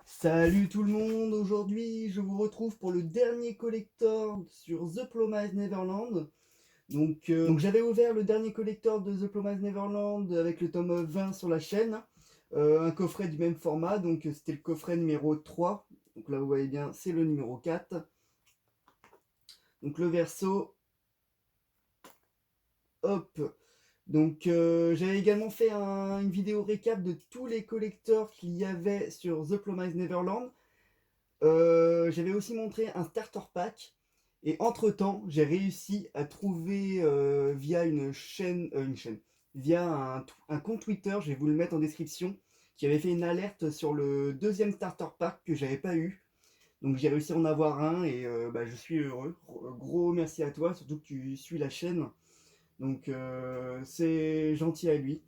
Salut tout le monde, aujourd'hui je vous retrouve pour le dernier collector sur The Promised Neverland. Donc j'avais ouvert le dernier collector de The Promised Neverland avec le tome 20 sur la chaîne, un coffret du même format, donc c'était le coffret numéro 3. Donc là vous voyez bien, c'est le numéro 4. Donc le verso, hop. Donc j'avais également fait une vidéo récap de tous les collectors qu'il y avait sur The Promised Neverland. J'avais aussi montré un starter pack. Et entre-temps, j'ai réussi à trouver via via un compte Twitter, je vais vous le mettre en description, qui avait fait une alerte sur le deuxième starter pack que j'avais pas eu. Donc j'ai réussi à en avoir un et je suis heureux. Gros merci à toi, surtout que tu suis la chaîne. Donc c'est gentil à lui.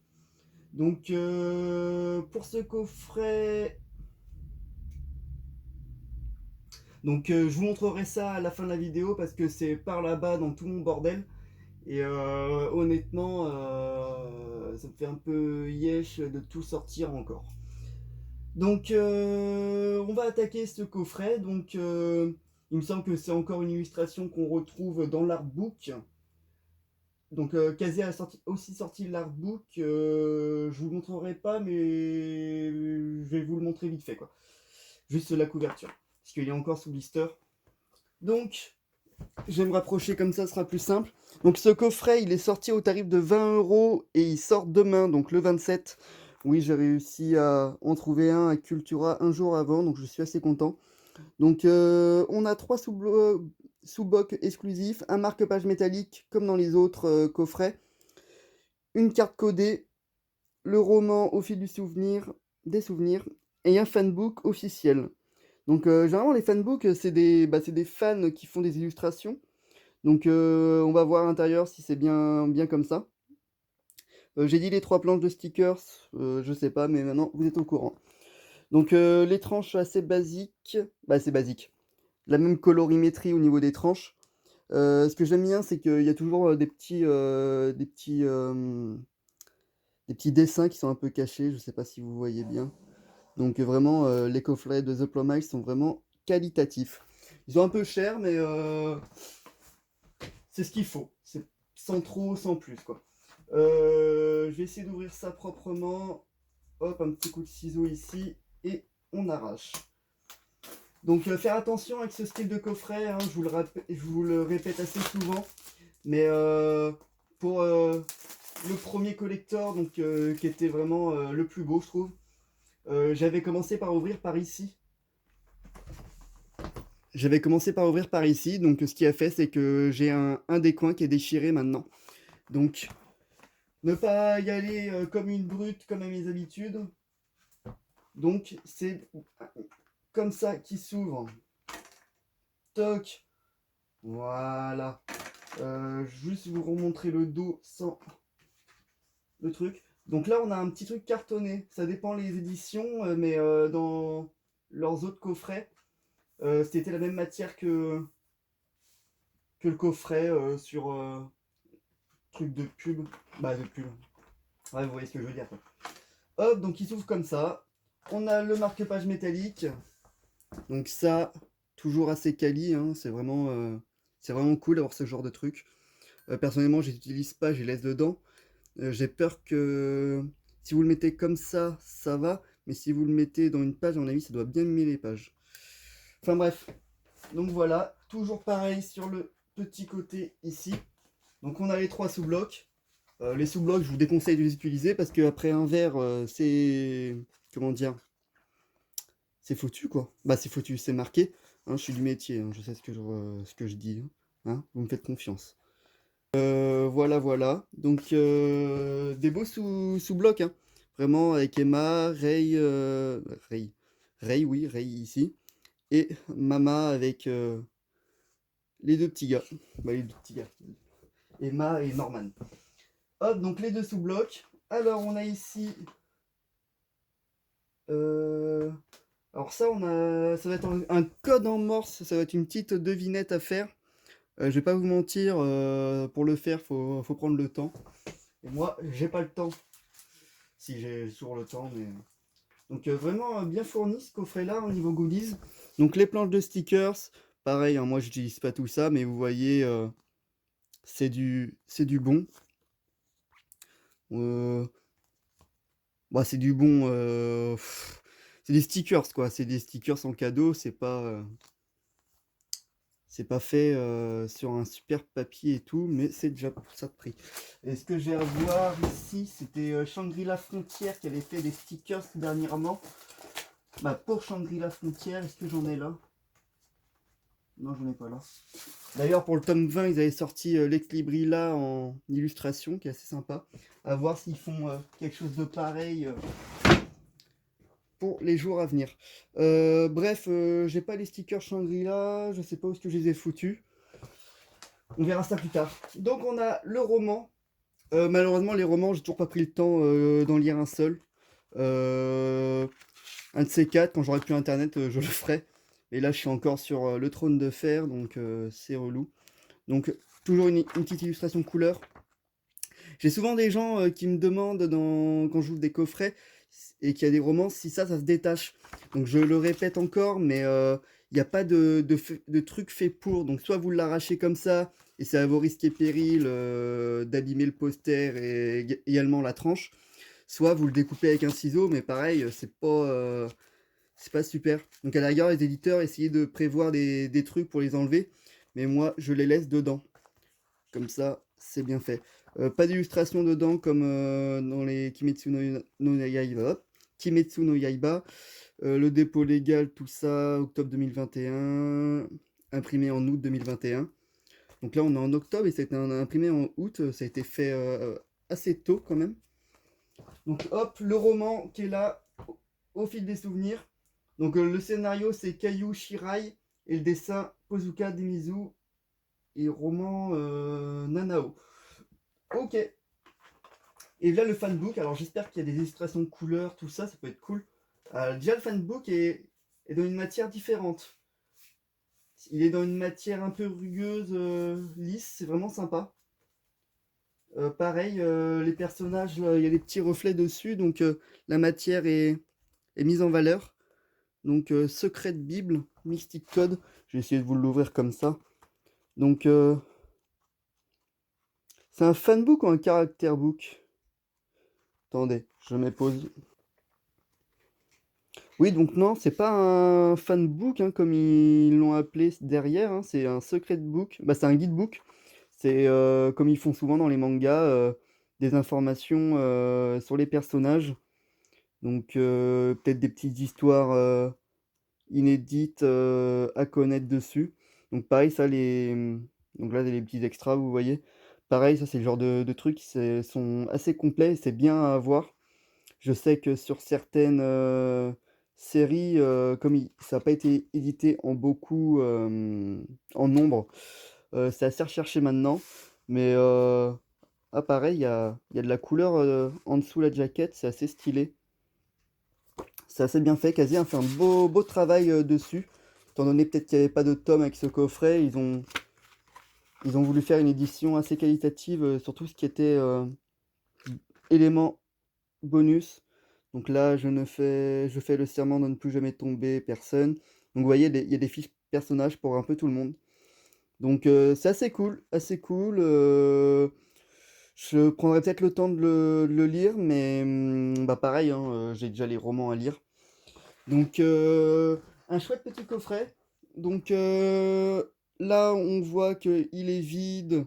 Donc pour ce coffret, je vous montrerai ça à la fin de la vidéo parce que c'est par là-bas dans tout mon bordel. Et honnêtement, ça me fait un peu yesh de tout sortir encore. Donc on va attaquer ce coffret. Il me semble que c'est encore une illustration qu'on retrouve dans l'artbook. Donc Kazé a aussi sorti l'artbook. Je vous le montrerai pas, mais je vais vous le montrer vite fait, quoi. Juste la couverture. Parce qu'il est encore sous blister. Donc, je vais me rapprocher comme ça, ce sera plus simple. Donc ce coffret, il est sorti au tarif de 20 € et il sort demain, donc le 27. Oui, j'ai réussi à en trouver un à Cultura un jour avant, donc je suis assez content. Donc on a 3 sous-bocs exclusifs, un marque-page métallique comme dans les autres coffrets, une carte codée, le roman au fil des souvenirs, et un fanbook officiel. Donc généralement les fanbooks, c'est des fans qui font des illustrations. Donc on va voir à l'intérieur si c'est bien comme ça. J'ai dit les 3 planches de stickers, je sais pas, mais maintenant vous êtes au courant. Donc les tranches assez basiques, bah c'est basique. La même colorimétrie au niveau des tranches. Ce que j'aime bien, c'est qu'il y a toujours des petits dessins qui sont un peu cachés, je sais pas si vous voyez bien. Donc vraiment, les coffrets de The Plumage sont vraiment qualitatifs. Ils sont un peu chers, mais c'est ce qu'il faut. C'est sans trop, sans plus, quoi. Je vais essayer d'ouvrir ça proprement. Hop, un petit coup de ciseau ici. Et on arrache. Donc faire attention avec ce style de coffret, hein, je vous le répète assez souvent. Mais pour le premier collector, qui était vraiment le plus beau, je trouve, j'avais commencé par ouvrir par ici. Donc ce qui a fait, c'est que j'ai un des coins qui est déchiré maintenant. Donc ne pas y aller comme une brute, comme à mes habitudes. Donc c'est comme ça qu'il s'ouvre. Toc. Voilà. Juste vous remontrer le dos sans le truc. Donc là, on a un petit truc cartonné. Ça dépend les éditions, mais dans leurs autres coffrets, c'était la même matière que le coffret sur truc de pub. Bah, de pub. Ouais, vous voyez ce que je veux dire, quoi. Hop, donc il s'ouvre comme ça. On a le marque-page métallique. Donc ça, toujours assez quali, hein. C'est vraiment cool d'avoir ce genre de truc. Personnellement, je n'utilise pas, je les laisse dedans. J'ai peur que si vous le mettez comme ça va. Mais si vous le mettez dans une page, à mon avis, ça doit bien mimer les pages. Enfin bref. Donc voilà, toujours pareil sur le petit côté ici. Donc on a les 3 sous-blocs. Les sous-blocs, je vous déconseille de les utiliser parce qu'après un verre, c'est... Comment dire? C'est foutu, quoi. Bah c'est foutu, c'est marqué. Hein, je suis du métier, hein, je sais ce que je dis. Hein, vous me faites confiance. Voilà. Donc, des beaux sous-blocs, hein. Vraiment, avec Emma, Ray ici. Et Mama avec les deux petits gars. Bah, les deux petits gars. Emma et Norman. Hop, donc les deux sous-blocs. Alors, on a ici... alors ça, ça va être un code en morse. Ça va être une petite devinette à faire. Je vais pas vous mentir, pour le faire, faut prendre le temps. Et moi, j'ai pas le temps. Si j'ai toujours le temps, mais Donc vraiment bien fourni ce coffret-là au niveau goodies. Donc les planches de stickers, pareil, hein, moi j'utilise pas tout ça, mais vous voyez, c'est du bon. Euh, Bah, c'est du bon, c'est des stickers quoi, c'est des stickers en cadeau, c'est pas fait sur un super papier et tout, mais c'est déjà pour ça de prix. Et ce que j'ai à voir ici, c'était Shangri-La Frontière qui avait fait des stickers dernièrement. Bah, pour Shangri-La Frontière, est-ce que j'en ai là? Non, j'en ai pas là. D'ailleurs, pour le tome 20, ils avaient sorti Lex Libri là en illustration, qui est assez sympa. À voir s'ils font quelque chose de pareil pour les jours à venir. Bref, j'ai pas les stickers Shangri-La, je sais pas où est-ce que je les ai foutus. On verra ça plus tard. Donc on a le roman. Malheureusement, les romans, j'ai toujours pas pris le temps d'en lire un seul. Un de ces quatre, quand j'aurai plus internet, je le ferai. Et là, je suis encore sur le trône de fer, donc c'est relou. Donc toujours une petite illustration couleur. J'ai souvent des gens qui me demandent quand j'ouvre des coffrets et qu'il y a des romans si ça se détache. Donc je le répète encore, mais il n'y a pas de truc fait pour. Donc soit vous l'arrachez comme ça et c'est à vos risques et périls d'abîmer le poster et également la tranche. Soit vous le découpez avec un ciseau, mais pareil, c'est pas super. Donc à la rigueur, les éditeurs essayez de prévoir des trucs pour les enlever, mais moi je les laisse dedans. Comme ça, c'est bien fait. Pas d'illustration dedans comme dans les no Yaiba. Kimetsu no Yaiba. Le dépôt légal, tout ça, octobre 2021, imprimé en août 2021. Donc là, on est en octobre et ça a été imprimé en août. Ça a été fait assez tôt quand même. Donc hop, le roman qui est là au fil des souvenirs. Donc le scénario, c'est Kayu Shirai et le dessin Pozuka Demizu et roman Nanao. Ok. Et là, le fanbook. Alors, j'espère qu'il y a des illustrations de couleurs, tout ça, ça peut être cool. Déjà, le fanbook est dans une matière différente. Il est dans une matière un peu rugueuse, lisse, c'est vraiment sympa. Pareil, les personnages, il y a des petits reflets dessus, donc la matière est mise en valeur. Donc, Secret de Bible, Mystic Code. Je vais essayer de vous l'ouvrir comme ça. Donc, c'est un fanbook ou un caractère book? Attendez, je mets pause. Oui, donc non, c'est pas un fanbook hein, comme ils l'ont appelé derrière, hein, c'est un secret book. Bah, c'est un guidebook. C'est comme ils font souvent dans les mangas, des informations sur les personnages. Donc peut-être des petites histoires inédites à connaître dessus. Donc pareil, ça donc là, les petits extras, vous voyez. Pareil, ça c'est le genre de trucs qui sont assez complets, et c'est bien à voir. Je sais que sur certaines séries, comme ça n'a pas été édité en beaucoup, en nombre, c'est assez recherché maintenant. Mais ah, pareil, il y a de la couleur en dessous la jaquette, c'est assez stylé. C'est assez bien fait. Quasi a fait un beau travail dessus. Étant donné peut-être qu'il n'y avait pas de tome avec ce coffret, ils ont voulu faire une édition assez qualitative sur tout ce qui était éléments bonus. Donc là, je fais le serment de ne plus jamais tomber personne. Donc vous voyez, il y a des fiches personnages pour un peu tout le monde. Donc c'est assez cool, assez cool. Je prendrai peut-être le temps de le lire, mais bah pareil, hein, j'ai déjà les romans à lire. Donc un chouette petit coffret. Donc là, on voit qu'il est vide.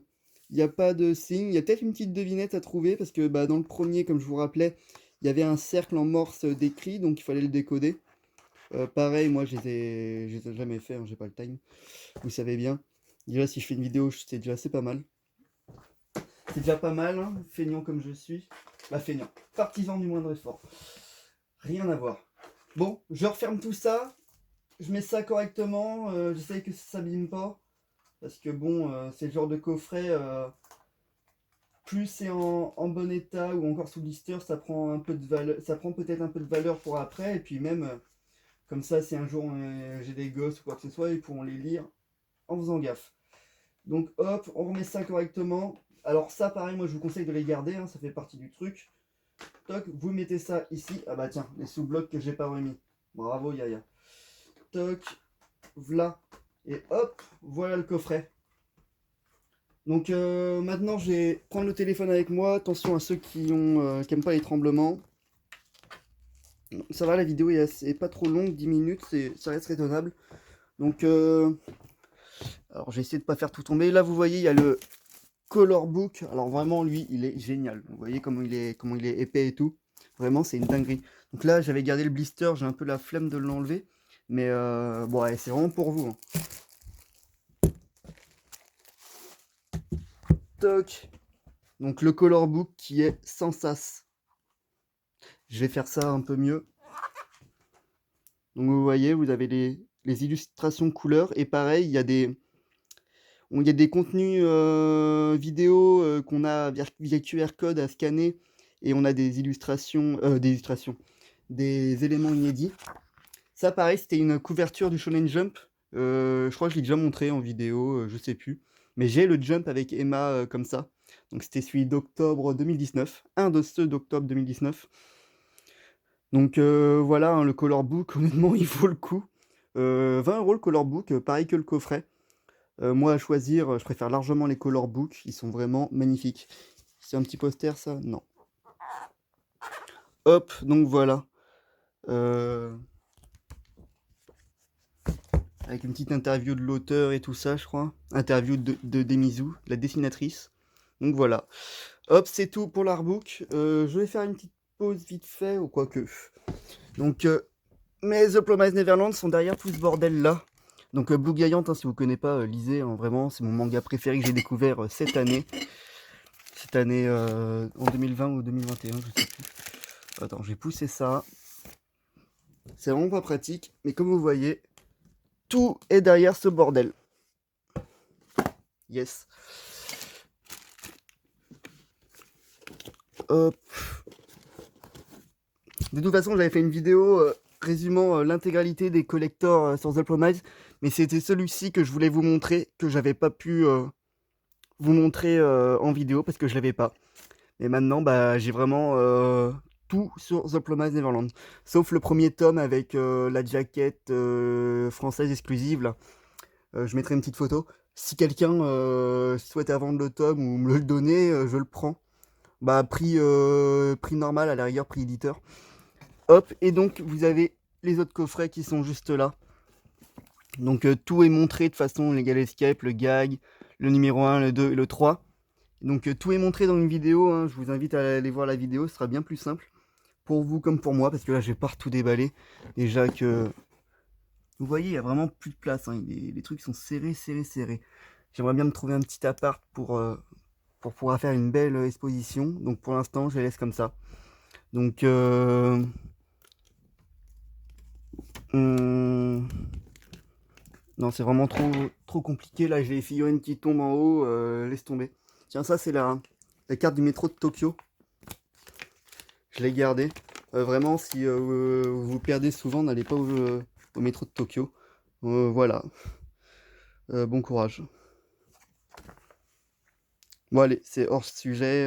Il n'y a pas de signe. Il y a peut-être une petite devinette à trouver parce que bah, dans le premier, comme je vous rappelais, il y avait un cercle en morse décrit, donc il fallait le décoder. Pareil, moi je les ai jamais fait, hein, j'ai pas le time. Vous savez bien. Déjà, si je fais une vidéo, c'est déjà assez pas mal. C'est déjà pas mal, hein, feignant comme je suis. Bah, feignant. Partisan du moindre effort. Rien à voir. Bon, je referme tout ça. Je mets ça correctement. J'essaye que ça s'abîme pas. Parce que bon, c'est le genre de coffret. Plus c'est en bon état ou encore sous blister, ça prend un peu de valeur, ça prend peut-être un peu de valeur pour après. Et puis même, comme ça, si un jour j'ai des gosses ou quoi que ce soit, ils pourront les lire en faisant gaffe. Donc hop, on remet ça correctement. Alors ça, pareil, moi je vous conseille de les garder, hein, ça fait partie du truc. Toc, vous mettez ça ici. Ah bah tiens, les sous-blocs que j'ai pas remis. Bravo Yaya. Toc, voilà. Et hop, voilà le coffret. Donc maintenant je vais prendre le téléphone avec moi. Attention à ceux qui aiment pas les tremblements. Ça va, la vidéo est pas trop longue, 10 minutes, ça reste raisonnable. Donc alors j'ai essayé de pas faire tout tomber. Là vous voyez il y a le Color Book. Alors vraiment lui il est génial. Vous voyez comment il est épais et tout. Vraiment c'est une dinguerie. Donc là j'avais gardé le blister, j'ai un peu la flemme de l'enlever. Mais bon ouais, c'est vraiment pour vous. Hein. Toc. Donc le Color Book qui est sans sas. Je vais faire ça un peu mieux. Donc vous voyez, vous avez les illustrations couleurs. Et pareil, il y a des contenus vidéo qu'on a via QR code à scanner. Et on a des illustrations, des éléments inédits. Ça pareil, c'était une couverture du Shonen Jump. Je crois que je l'ai déjà montré en vidéo, je sais plus. Mais j'ai le Jump avec Emma comme ça. Donc c'était celui d'octobre 2019. Un de ceux d'octobre 2019. Donc voilà, hein, le Color Book, honnêtement, il vaut le coup. 20 € le Color Book, pareil que le coffret. Moi, à choisir, je préfère largement les Color Book. Ils sont vraiment magnifiques. C'est un petit poster, ça? Non. Hop, donc voilà. Avec une petite interview de l'auteur et tout ça, je crois. Interview de Demizu, la dessinatrice. Donc voilà. Hop, c'est tout pour l'artbook. Je vais faire une petite pause vite fait, ou quoi que. Donc, mes The Promised Neverland sont derrière tout ce bordel là. Donc Blue Giant, hein, si vous ne connaissez pas, lisez, hein, vraiment, c'est mon manga préféré que j'ai découvert cette année. Cette année en 2020 ou 2021, je sais plus. Attends, j'ai poussé ça. C'est vraiment pas pratique, mais comme vous voyez, tout est derrière ce bordel. Yes. Hop. De toute façon, j'avais fait une vidéo résumant l'intégralité des collectors sur The Promise, mais c'était celui-ci que je voulais vous montrer, que j'avais pas pu vous montrer en vidéo parce que je l'avais pas. Et maintenant, bah, j'ai vraiment tout sur The Promised Neverland, sauf le premier tome avec la jaquette française exclusive là. Je mettrai une petite photo. Si quelqu'un souhaite vendre le tome ou me le donner, je le prends. Bah prix normal, à la rigueur prix éditeur. Hop, et donc vous avez les autres coffrets qui sont juste là. Donc tout est montré de façon Legal Escape, le gag, le numéro 1, le 2 et le 3. Donc tout est montré dans une vidéo, hein. Je vous invite à aller voir la vidéo, ce sera bien plus simple. Pour vous comme pour moi, parce que là je vais pas tout déballer. Déjà que... Vous voyez, il y a vraiment plus de place, hein. Les trucs sont serrés, serrés, serrés. J'aimerais bien me trouver un petit appart pour pouvoir faire une belle exposition. Donc pour l'instant, je les laisse comme ça. Donc... Non, c'est vraiment trop compliqué. Là, j'ai les figurines qui tombent en haut. Laisse tomber. Tiens, ça, c'est la carte du métro de Tokyo. Je l'ai gardée. Vraiment, si vous vous perdez souvent, n'allez pas au métro de Tokyo. Voilà. Bon courage. Bon allez, c'est hors sujet,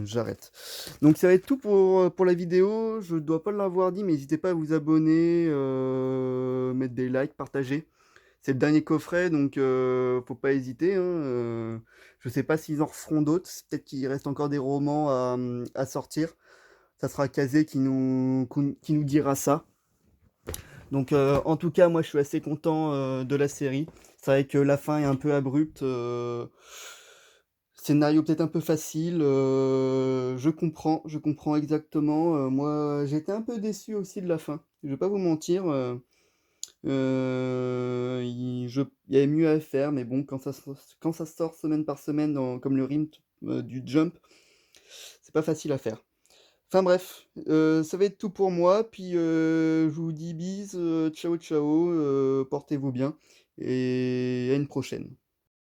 j'arrête. Donc ça va être tout pour la vidéo. Je dois pas l'avoir dit, mais n'hésitez pas à vous abonner, mettre des likes, partager. C'est le dernier coffret, donc faut pas hésiter. Hein, je sais pas s'ils en referont d'autres. Peut-être qu'il reste encore des romans à sortir. Ça sera Kazé qui nous dira ça. Donc en tout cas, moi je suis assez content de la série. C'est vrai que la fin est un peu abrupte. Scénario peut-être un peu facile, je comprends exactement. Moi, j'étais un peu déçu aussi de la fin. Je vais pas vous mentir, il y avait mieux à faire, mais bon, quand ça sort semaine par semaine, comme le rythme du Jump, c'est pas facile à faire. Enfin bref, ça va être tout pour moi, puis je vous dis bis, ciao ciao, portez-vous bien, et à une prochaine.